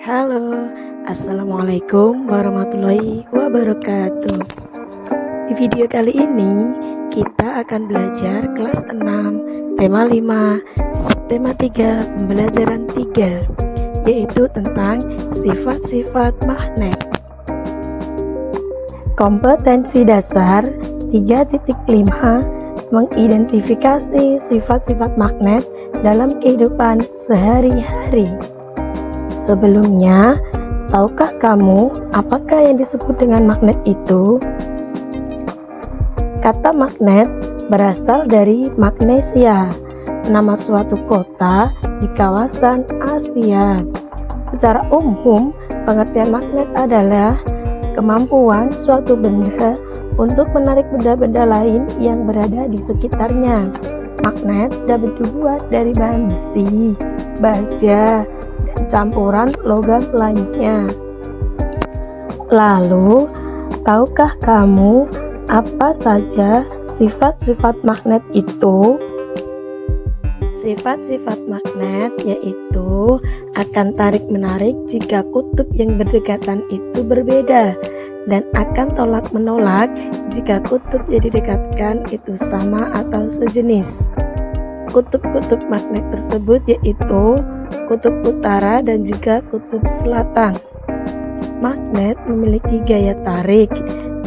Halo, Assalamualaikum warahmatullahi wabarakatuh. Di video kali ini kita akan belajar kelas 6, tema 5, subtema 3, pembelajaran 3, yaitu tentang sifat-sifat magnet. Kompetensi dasar 3.5 mengidentifikasi sifat-sifat magnet dalam kehidupan sehari-hari. Sebelumnya, tahukah kamu apakah yang disebut dengan magnet itu? Kata magnet berasal dari Magnesia, nama suatu kota di kawasan Asia. Secara umum, pengertian magnet adalah kemampuan suatu benda untuk menarik benda-benda lain yang berada di sekitarnya. Magnet dapat dibuat dari bahan besi, baja, dan campuran logam lainnya. Lalu, tahukah kamu apa saja sifat-sifat magnet itu? Sifat-sifat magnet yaitu akan tarik-menarik jika kutub yang berdekatan itu berbeda, dan akan tolak-menolak jika kutub yang didekatkan itu sama atau sejenis. Kutub-kutub magnet tersebut yaitu kutub utara dan juga kutub selatan. Magnet memiliki gaya tarik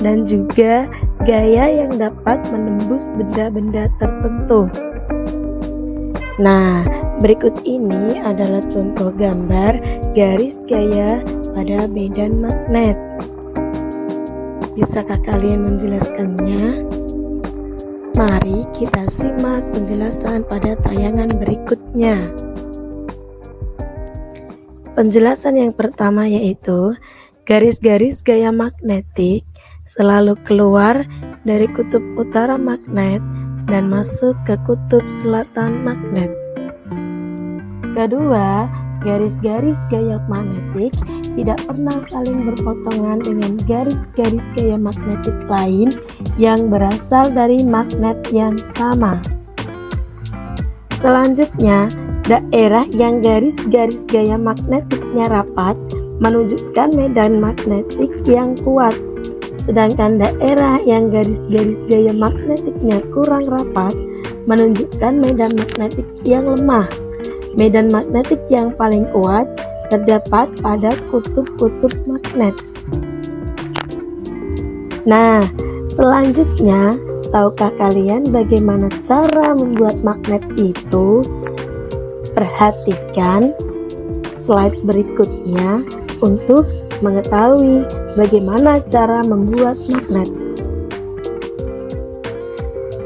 dan juga gaya yang dapat menembus benda-benda tertentu. Nah, berikut ini adalah contoh gambar garis gaya pada medan magnet. Bisakah kalian menjelaskannya? Mari kita simak penjelasan pada tayangan berikutnya. Penjelasan yang pertama yaitu garis-garis gaya magnetik selalu keluar dari kutub utara magnet dan masuk ke kutub selatan magnet. Kedua, garis-garis gaya magnetik tidak pernah saling berpotongan dengan garis-garis gaya magnetik lain yang berasal dari magnet yang sama. Selanjutnya, daerah yang garis-garis gaya magnetiknya rapat menunjukkan medan magnetik yang kuat, sedangkan daerah yang garis-garis gaya magnetiknya kurang rapat menunjukkan medan magnetik yang lemah. Medan magnetik yang paling kuat terdapat pada kutub-kutub magnet. Nah, selanjutnya, tahukah kalian bagaimana cara membuat magnet itu? Perhatikan slide berikutnya untuk mengetahui bagaimana cara membuat magnet.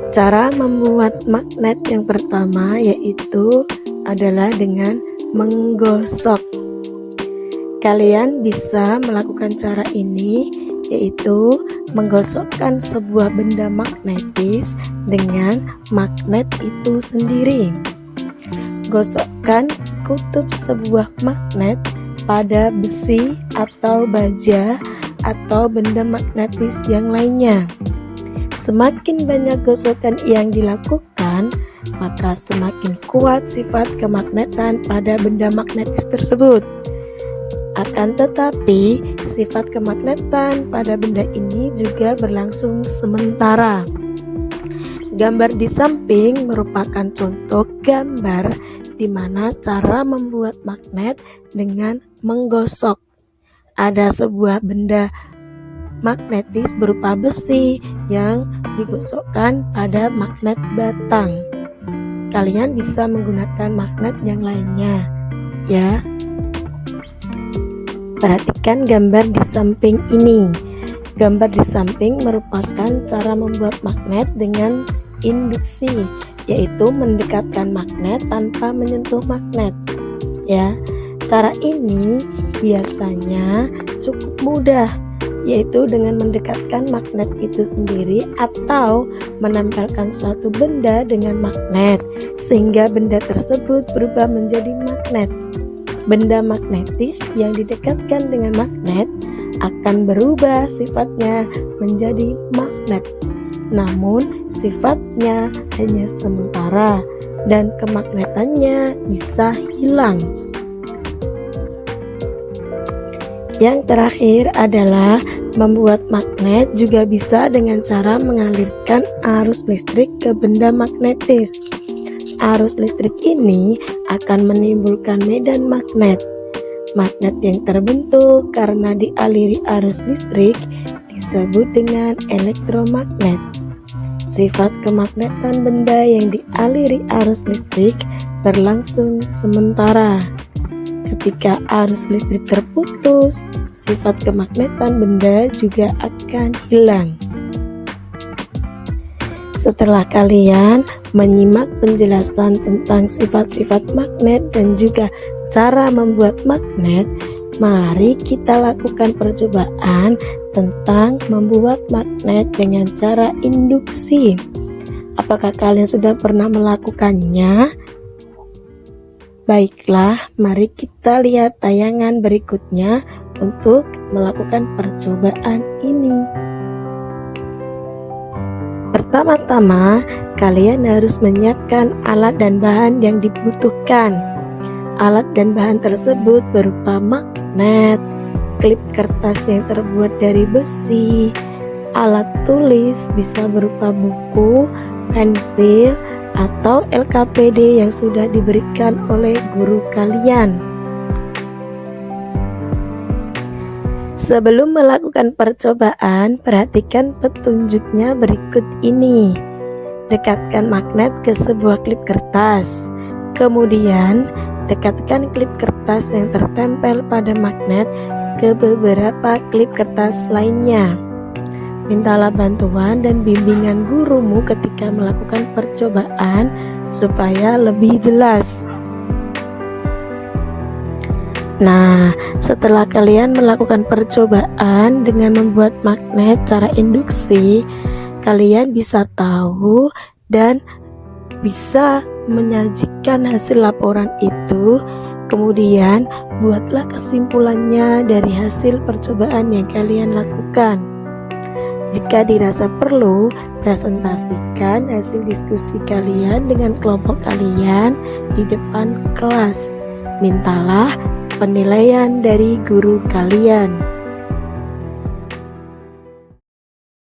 Cara membuat magnet yang pertama yaitu adalah dengan menggosok. Kalian bisa melakukan cara ini yaitu menggosokkan sebuah benda magnetis dengan magnet itu sendiri. Gosokkan kutub sebuah magnet pada besi atau baja atau benda magnetis yang lainnya. Semakin banyak gosokan yang dilakukan, maka semakin kuat sifat kemagnetan pada benda magnetis tersebut. Akan tetapi, sifat kemagnetan pada benda ini juga berlangsung sementara. Gambar di samping merupakan contoh gambar di mana cara membuat magnet dengan menggosok. Ada sebuah benda magnetis berupa besi yang digosokkan pada magnet batang. Kalian bisa menggunakan magnet yang lainnya, ya. Perhatikan gambar di samping ini. Gambar di samping merupakan cara membuat magnet dengan induksi, yaitu mendekatkan magnet tanpa menyentuh magnet. Ya, cara ini biasanya cukup mudah, yaitu dengan mendekatkan magnet itu sendiri atau menempelkan suatu benda dengan magnet sehingga benda tersebut berubah menjadi magnet. Benda magnetis yang didekatkan dengan magnet akan berubah sifatnya menjadi magnet, namun sifatnya hanya sementara dan kemagnetannya bisa hilang. Yang terakhir adalah membuat magnet juga bisa dengan cara mengalirkan arus listrik ke benda magnetis. Arus listrik ini akan menimbulkan medan magnet. Magnet yang terbentuk karena dialiri arus listrik disebut dengan elektromagnet. Sifat kemagnetan benda yang dialiri arus listrik berlangsung sementara. Ketika arus listrik terputus, sifat kemagnetan benda juga akan hilang. Setelah kalian menyimak penjelasan tentang sifat-sifat magnet dan juga cara membuat magnet, mari kita lakukan percobaan tentang membuat magnet dengan cara induksi. Apakah kalian sudah pernah melakukannya? Baiklah, mari kita lihat tayangan berikutnya untuk melakukan percobaan ini. Pertama-tama, kalian harus menyiapkan alat dan bahan yang dibutuhkan. Alat dan bahan tersebut berupa magnet, klip kertas yang terbuat dari besi, alat tulis bisa berupa buku, pensil, atau LKPD yang sudah diberikan oleh guru kalian. Sebelum melakukan percobaan, perhatikan petunjuknya berikut ini. Dekatkan magnet ke sebuah klip kertas. Kemudian, dekatkan klip kertas yang tertempel pada magnet ke beberapa klip kertas lainnya. Mintalah bantuan dan bimbingan gurumu ketika melakukan percobaan supaya lebih jelas. Nah, setelah kalian melakukan percobaan dengan membuat magnet cara induksi, kalian bisa tahu dan bisa menyajikan hasil laporan itu. Kemudian, buatlah kesimpulannya dari hasil percobaan yang kalian lakukan. Jika dirasa perlu, presentasikan hasil diskusi kalian dengan kelompok kalian di depan kelas. Mintalah penilaian dari guru kalian.